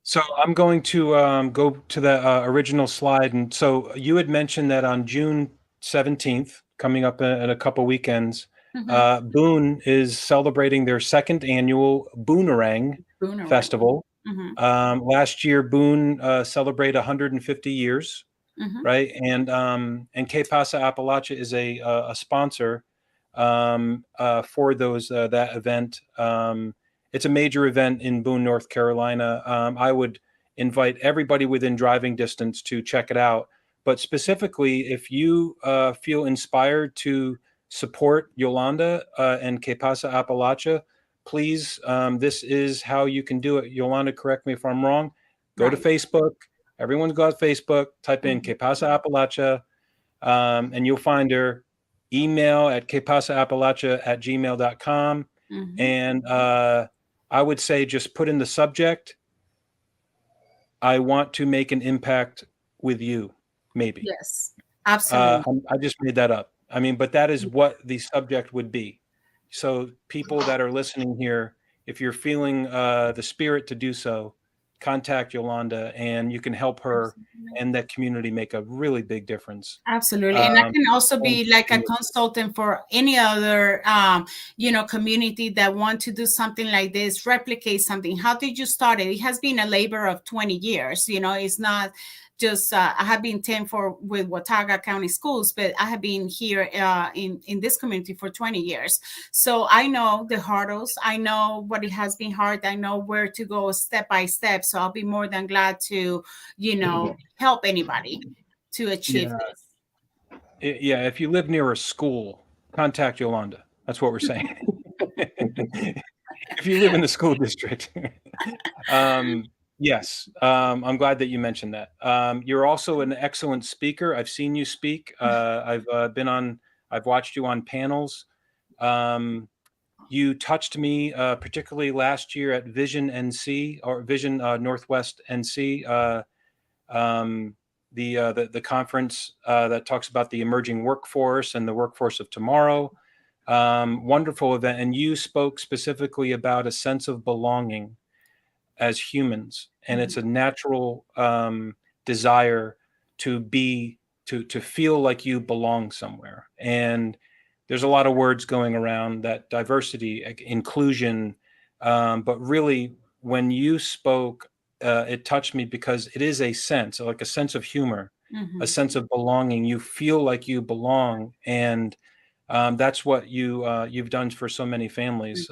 So I'm going to go to the original slide. And so you had mentioned that on June 17th, coming up in a couple weekends, Boone is celebrating their 2nd annual Boonerang Festival. Last year, Boone celebrated 150 years, right? And Que Pasa Appalachia is a sponsor for that event. It's a major event in Boone, North Carolina. I would invite everybody within driving distance to check it out. But specifically, if you feel inspired to support Yolanda and Que Pasa Appalachia, please, this is how you can do it. Yolanda, correct me if I'm wrong. Go to Facebook. Everyone's got Facebook. Type in Que Pasa Appalachia, and you'll find her. Email at quepasaappalachia@gmail.com. And I would say just put in the subject, I want to make an impact with you, maybe. Yes, absolutely. I just made that up. I mean, but that is what the subject would be. So people that are listening here, if you're feeling the spirit to do so, contact Yolanda, and you can help her and that community make a really big difference. Absolutely. And I can also be like a consultant for any other, community that want to do something like this, replicate something. How did you start it? It has been a labor of 20 years. It's not just, I have been 10 with Watauga County Schools, but I have been here in this community for 20 years. So I know the hurdles. I know what it has been hard. I know where to go step by step. So I'll be more than glad to, help anybody to achieve this. Yeah, if you live near a school, contact Yolanda. That's what we're saying. If you live in the school district. Yes, I'm glad that you mentioned that. You're also an excellent speaker. I've seen you speak. I've watched you on panels. You touched me particularly last year at Vision NC or Vision Northwest NC. The conference that talks about the emerging workforce and the workforce of tomorrow. Wonderful event. And you spoke specifically about a sense of belonging as humans. And it's a natural desire to feel like you belong somewhere. And there's a lot of words going around that diversity, inclusion, but really when you spoke, it touched me because it is a sense, like a sense of humor, a sense of belonging. You feel like you belong, and that's what you've done for so many families.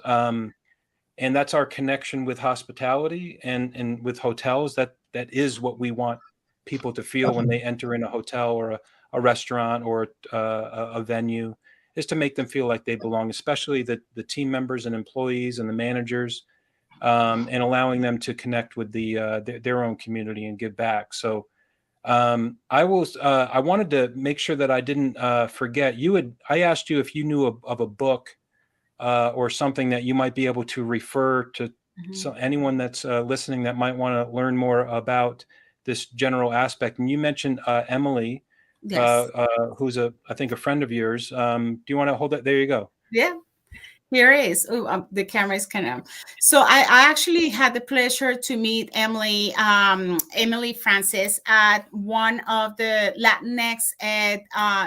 And that's our connection with hospitality and with hotels. That is what we want people to feel when they enter in a hotel or a restaurant or a venue, is to make them feel like they belong, especially the team members and employees and the managers. And allowing them to connect with their own community and give back. So I wanted to make sure that I didn't forget. I asked you if you knew of a book or something that you might be able to refer to. So anyone that's listening that might want to learn more about this general aspect. And you mentioned Emily, Yes. who's I think a friend of yours. Do you want to hold that? There you go. Yeah. Here it is. The camera is kind of. So I actually had the pleasure to meet Emily Francis at one of the Latinx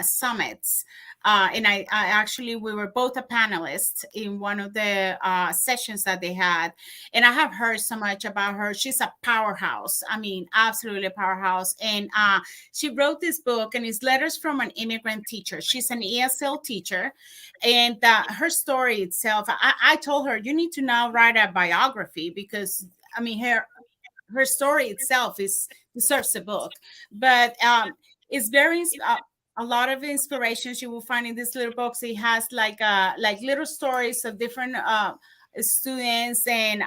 summits. And I actually, we were both a panelist in one of the sessions that they had. And I have heard so much about her. She's a powerhouse. I mean, absolutely a powerhouse. And she wrote this book, and it's Letters from an Immigrant Teacher. She's an ESL teacher. And her story itself, I told her, you need to now write a biography, because I mean, her story itself deserves a book. But it's very a lot of inspirations you will find in these little books. It has like little stories of different students and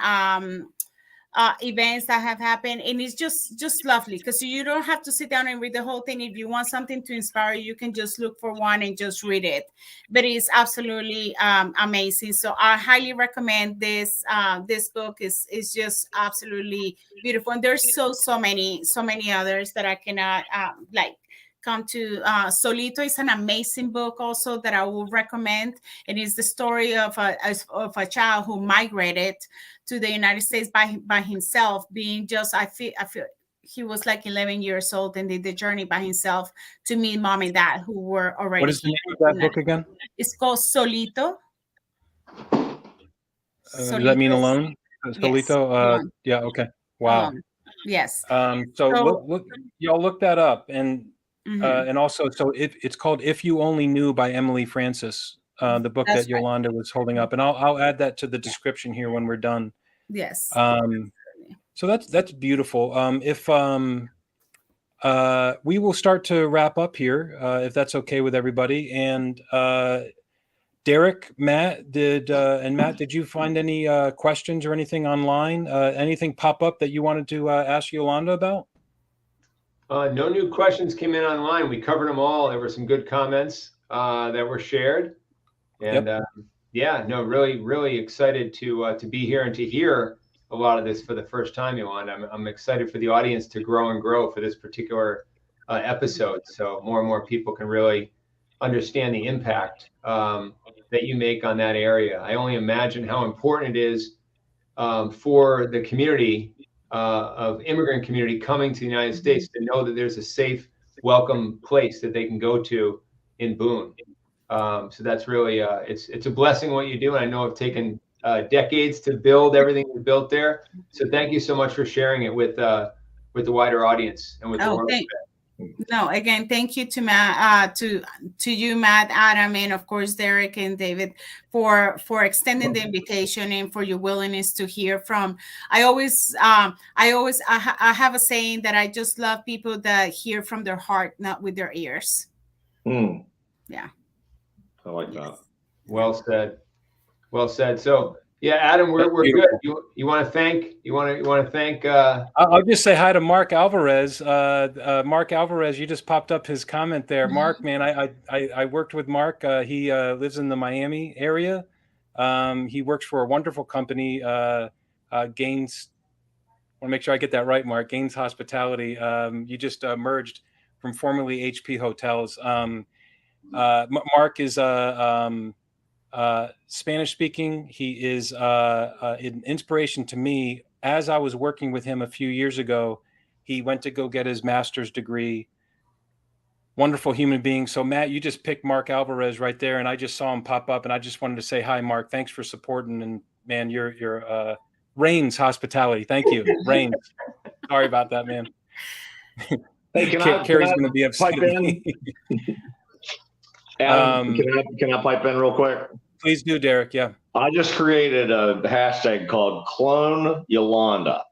events that have happened, and it's just lovely, because you don't have to sit down and read the whole thing. If you want something to inspire you, you can just look for one and just read it. But it's absolutely amazing. So I highly recommend this. This book is just absolutely beautiful, and there's so many others that I cannot come to. Solito is an amazing book also that I will recommend. It is the story of a child who migrated to the United States by himself, being just, I feel he was like 11 years old and did the journey by himself to meet mom and dad who were already. What is the name of that book again? It's called Solito. Does that mean alone? Solito? Yes. Yeah. Okay. Wow. Yes. So look, y'all look that up, and also, so it's called "If You Only Knew" by Emily Francis, the book that Yolanda was holding up, and I'll add that to the description here when we're done. Yes. So that's beautiful. If we will start to wrap up here, if that's okay with everybody, and Derek, Matt, did you find any questions or anything online? Anything pop up that you wanted to ask Yolanda about? No new questions came in online. We covered them all. There were some good comments that were shared. And Yeah, no, really excited to be here and to hear a lot of this for the first time, Yolanda. I'm excited for the audience to grow and grow for this particular episode, so more and more people can really understand the impact that you make on that area. I only imagine how important it is for the community of immigrant community coming to the United States to know that there's a safe, welcome place that they can go to in Boone. So that's really it's a blessing what you do, and I know it's taken decades to build everything you built there. So thank you so much for sharing it with the wider audience and with the world. No, again, thank you to Matt, to you, Matt, Adam, and of course Derek and David for extending the invitation and for your willingness to hear from. I have a saying that I just love people that hear from their heart, not with their ears. Yeah. I like that. Well said. Well said. So yeah, Adam, we're good. You want to thank? I'll just say hi to Mark Alvarez. Mark Alvarez, you just popped up his comment there. Mark, man, I worked with Mark. He lives in the Miami area. He works for a wonderful company, Gaines. I want to make sure I get that right, Mark. Gaines Hospitality. You just merged from formerly HP Hotels. Mark is Spanish speaking. He is an inspiration to me. As I was working with him a few years ago, he went to go get his master's degree. Wonderful human being. So Matt, you just picked Mark Alvarez right there, and I just saw him pop up, and I just wanted to say hi, Mark. Thanks for supporting, and man, you're Rains Hospitality. Thank you, Rains. Sorry about that, man. Hey, Carrie's going to be upset. Adam, can I pipe in real quick? Please do, Derek. Yeah. I just created a hashtag called Clone Yolanda.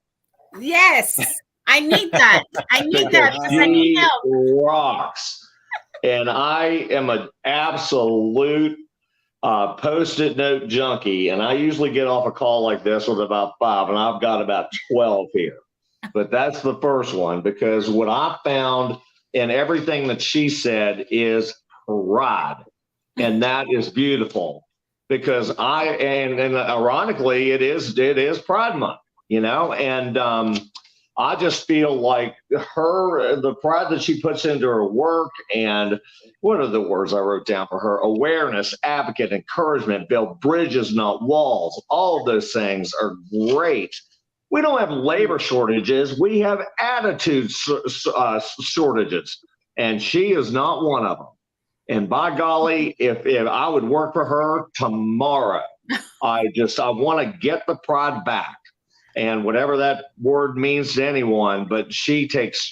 Yes, I need that. I need that because I need help. Rocks. And I am an absolute Post-it note junkie. And I usually get off a call like this with about 5, and I've got about 12 here. But that's the first one, because what I found in everything that she said is pride, and that is beautiful, because and ironically it is Pride Month, and I just feel like the pride that she puts into her work, and what are the words I wrote down for her? Awareness, advocate, encouragement, build bridges, not walls. All of those things are great. We don't have labor shortages. We have attitude shortages, and she is not one of them. And by golly, if I would work for her tomorrow, I want to get the pride back, and whatever that word means to anyone. But she takes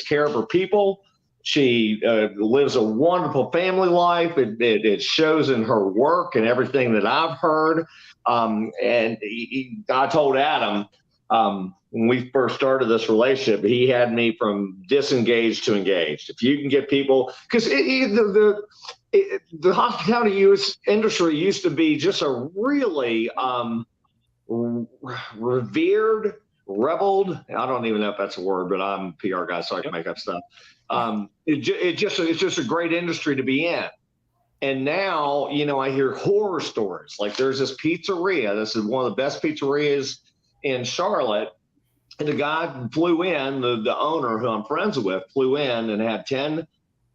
care of her people. She lives a wonderful family life. It shows in her work and everything that I've heard. And I told Adam when we first started this relationship, he had me from disengaged to engaged. If you can get people, because the hospitality industry used to be just a really revered, reveled. I don't even know if that's a word, but I'm a PR guy, so I can make up stuff. It's just a great industry to be in. And now, I hear horror stories. Like there's this pizzeria. This is one of the best pizzerias in Charlotte. And the guy flew in, the owner who I'm friends with flew in and had 10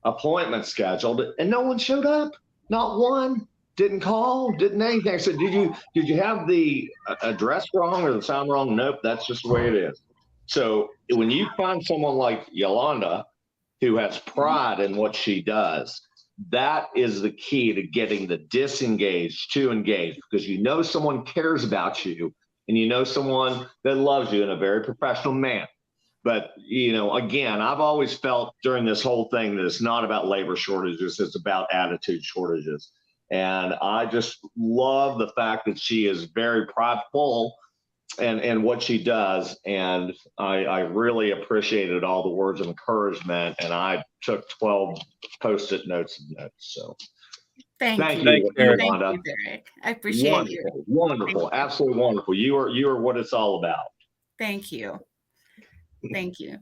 appointments scheduled, and no one showed up. Not one. Didn't call, didn't anything. I said, did you have the address wrong or the sound wrong? Nope, that's just the way it is. So when you find someone like Yolanda who has pride in what she does, that is the key to getting the disengaged to engage, because someone cares about you, and someone that loves you in a very professional manner. But, again, I've always felt during this whole thing that it's not about labor shortages, it's about attitude shortages. And I just love the fact that she is very prideful and what she does. And I really appreciated all the words of encouragement, and I took 12 Post-it notes. So thank you, Yolanda. Thank you, Derek. I appreciate you. Wonderful. Absolutely wonderful. You are what it's all about. Thank you. Thank you.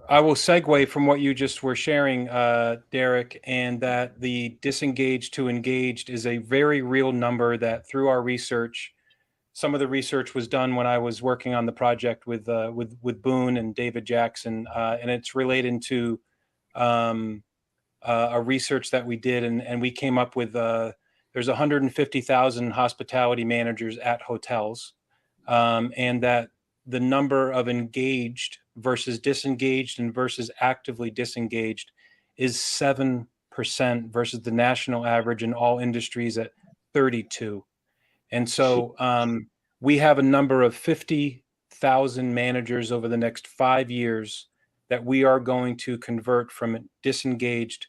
I will segue from what you just were sharing, Derek, and that the disengaged to engaged is a very real number that through our research, some of the research was done when I was working on the project with Boone and David Jackson, and it's related to a research that we did, and we came up with there's 150,000 hospitality managers at hotels, and that the number of engaged versus disengaged and versus actively disengaged is 7% versus the national average in all industries at 32. And so we have a number of 50,000 managers over the next 5 years that we are going to convert from disengaged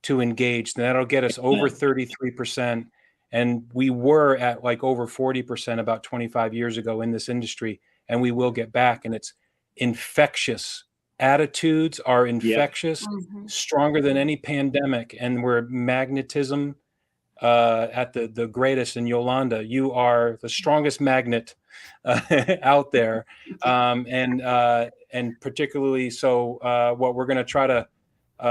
to engaged. And that'll get us over 33%. And we were at like over 40% about 25 years ago in this industry, and we will get back. And it's infectious. Attitudes are infectious, stronger than any pandemic. And we're magnetism at the greatest. And Yolanda, you are the strongest magnet out there. And particularly so what we're going to try to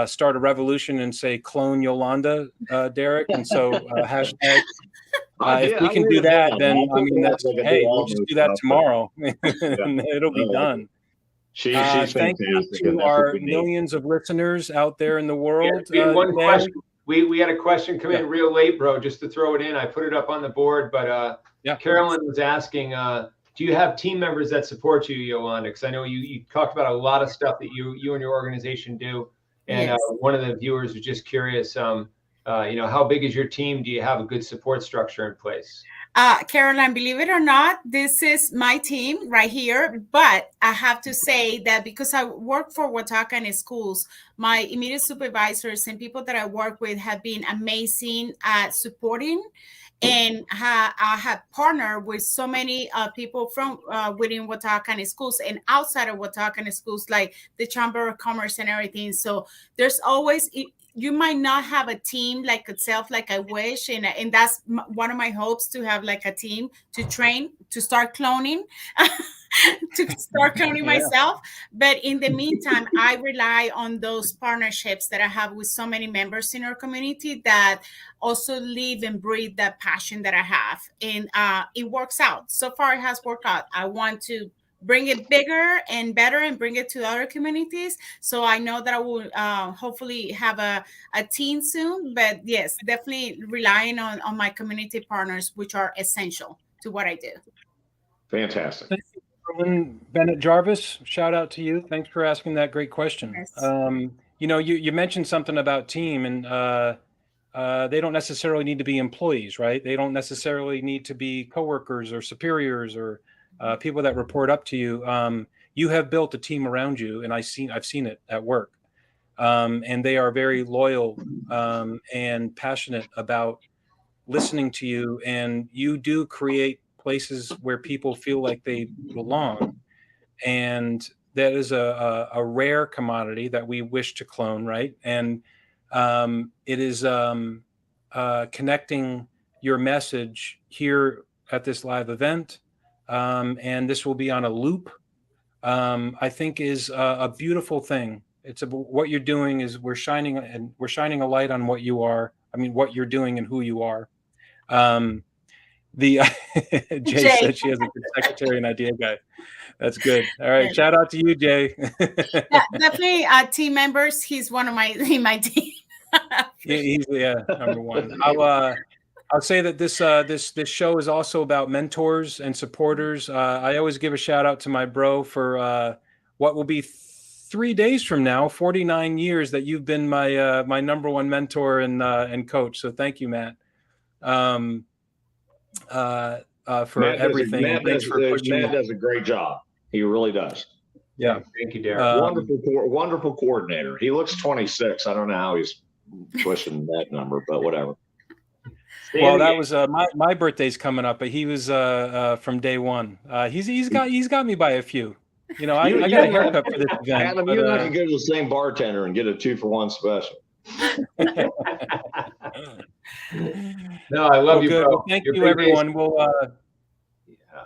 start a revolution and say clone Yolanda, Derek. And so hashtag if we can do that, then I mean that's we'll just do that tomorrow and it'll be done. She's thank you to our millions of listeners out there in the world. We had one question. We had a question come in real late, bro, just to throw it in. I put it up on the board, but Carolyn was asking, do you have team members that support you, Yolanda? Because I know you talked about a lot of stuff that you and your organization do. And one of the viewers was just curious, how big is your team? Do you have a good support structure in place? Caroline, believe it or not, this is my team right here. But I have to say that because I work for Watauga Schools, my immediate supervisors and people that I work with have been amazing at supporting. And I have partnered with so many people from within Watauga Schools and outside of Watauga Schools, like the Chamber of Commerce and everything. So there's always, you might not have a team like itself, like I wish. And that's one of my hopes, to have like a team to train, to start cloning, myself. But in the meantime, I rely on those partnerships that I have with so many members in our community that also live and breathe that passion that I have. And it works out. So far, it has worked out. I want to bring it bigger and better and bring it to other communities. So I know that I will hopefully have a team soon. But yes, definitely relying on my community partners, which are essential to what I do. Fantastic. Thank you, Carolyn Bennett Jarvis. Shout out to you. Thanks for asking that great question. Yes. You mentioned something about team, and they don't necessarily need to be employees, right? They don't necessarily need to be coworkers or superiors or people that report up to you. You have built a team around you, and I've seen it at work. And they are very loyal and passionate about listening to you. And you do create places where people feel like they belong. And that is a rare commodity that we wish to clone, right? And it is connecting your message here at this live event. And this will be on a loop, I think is a beautiful thing. It's about what you're doing is we're shining a light on what you are. I mean, what you're doing and who you are. Jay said she has a good secretary and idea guy. That's good. All right. Shout out to you, Jay. Definitely team members. He's one of my team. He's number one. I'll say that this show is also about mentors and supporters. I always give a shout out to my bro for what will be 3 days from now, 49 years that you've been my number one mentor and coach. So thank you, Matt, for everything. Matt does a great job. He really does. Yeah. Thank you, Derek. Wonderful coordinator. He looks 26. I don't know how he's pushing that number, but whatever. Well, that was my birthday's coming up, but he was from day one. He's got me by a few. I got a haircut for this event. Adam, you and I can go to the same bartender and get a 2-for-1 special. No, I love you, good. bro. Well, thank you, everyone. We'll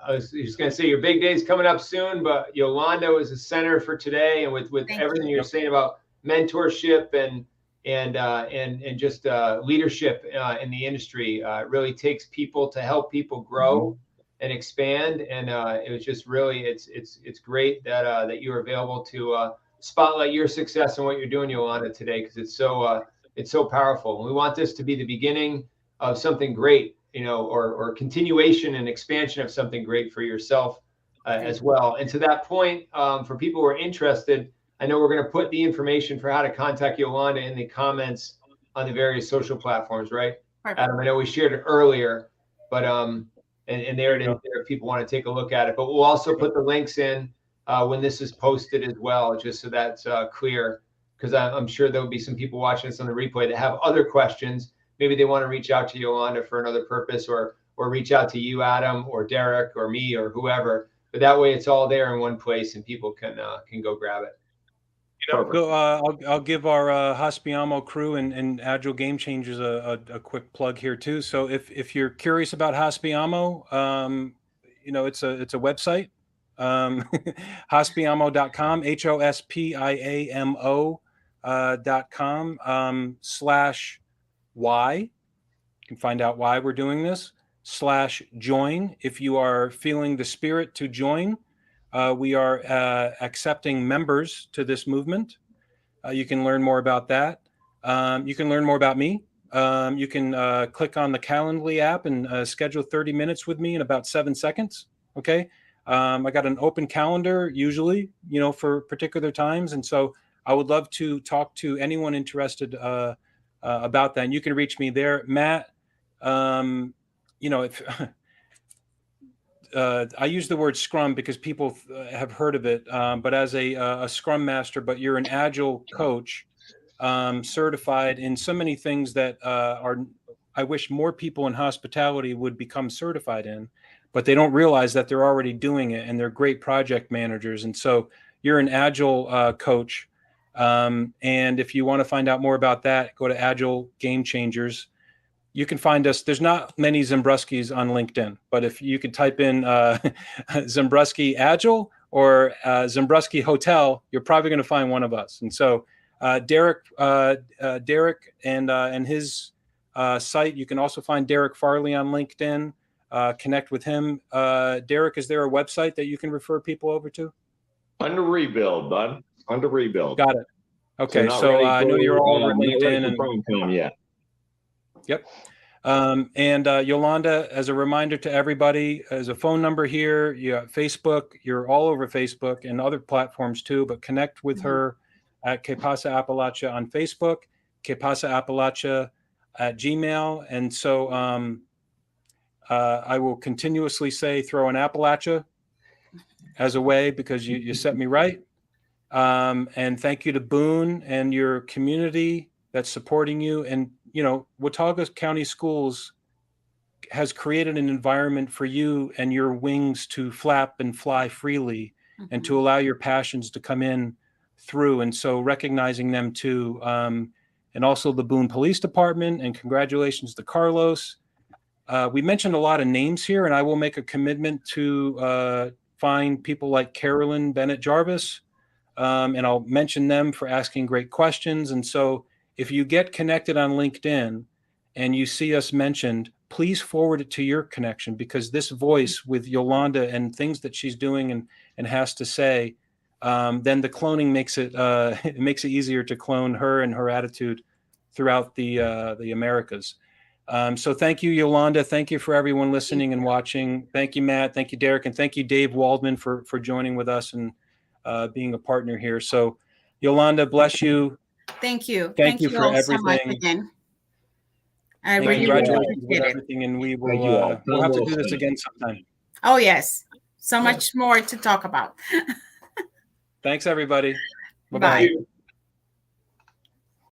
I was just going to say your big day's coming up soon, but Yolanda was the center for today, and with everything you're saying about mentorship and just leadership in the industry, it really takes people to help people grow and expand. And it was just really, it's great that you were available to spotlight your success and what you're doing, Yolanda, today, because it's so powerful. And we want this to be the beginning of something great, or continuation and expansion of something great for yourself as well. And to that point, for people who are interested, I know we're going to put the information for how to contact Yolanda in the comments on the various social platforms, right? Perfect. Adam, I know we shared it earlier, but and there it is there if people want to take a look at it. But we'll also put the links in when this is posted as well, just so that's clear, because I'm sure there'll be some people watching this on the replay that have other questions. Maybe they want to reach out to Yolanda for another purpose, or reach out to you, Adam, or Derek, or me, or whoever. But that way, it's all there in one place, and people can go grab it. I'll give our Hospiamo crew and Agile Game Changers a quick plug here too. So if you're curious about Hospiamo, it's a website, hospiamo.com, hospiamo.com /y. You can find out why we're doing this /join. If you are feeling the spirit to join, we are accepting members to this movement. You can learn more about that. You can learn more about me. You can click on the Calendly app and schedule 30 minutes with me in about 7 seconds. Okay. I got an open calendar usually, for particular times. And so I would love to talk to anyone interested about that. And you can reach me there, Matt. If I use the word Scrum because people have heard of it, but as a Scrum Master, but you're an Agile coach, certified in so many things that I wish more people in hospitality would become certified in, but they don't realize that they're already doing it, and they're great project managers. And so you're an Agile coach. And if you want to find out more about that, go to Agile Game Changers. You can find us. There's not many Zembruskis on LinkedIn, but if you could type in Zembruski Agile or Zembruski Hotel, you're probably going to find one of us. And so Derek and his site, you can also find Derek Farley on LinkedIn. Connect with him. Derek, is there a website that you can refer people over to? Under rebuild, bud. Under rebuild. Got it. Okay, so I know you're all over LinkedIn and prime time yet. Yep. And Yolanda, as a reminder to everybody, as a phone number here, you have Facebook, you're all over Facebook and other platforms too, but connect with her at Que Pasa Appalachia on Facebook, Que Pasa Appalachia at Gmail. And so I will continuously say, throw an Appalachia as a way, because you set me right. And thank you to Boone and your community that's supporting you. And Watauga County Schools has created an environment for you and your wings to flap and fly freely, and to allow your passions to come in through. And so recognizing them too. And also the Boone Police Department, and congratulations to Carlos. We mentioned a lot of names here, and I will make a commitment to find people like Carolyn Bennett Jarvis, and I'll mention them for asking great questions. And so if you get connected on LinkedIn and you see us mentioned, please forward it to your connection, because this voice with Yolanda and things that she's doing and has to say, then the cloning makes it it makes it easier to clone her and her attitude throughout the Americas. So thank you, Yolanda. Thank you for everyone listening and watching. Thank you, Matt. Thank you, Derek. And thank you, Dave Waldman, for joining with us and being a partner here. So Yolanda, bless you. Thank you. Thank you for all everything. so much again. I really Congratulations appreciate with it. everything, and we'll have to do this again sometime. Oh, yes. So much more to talk about. Thanks, everybody. Bye.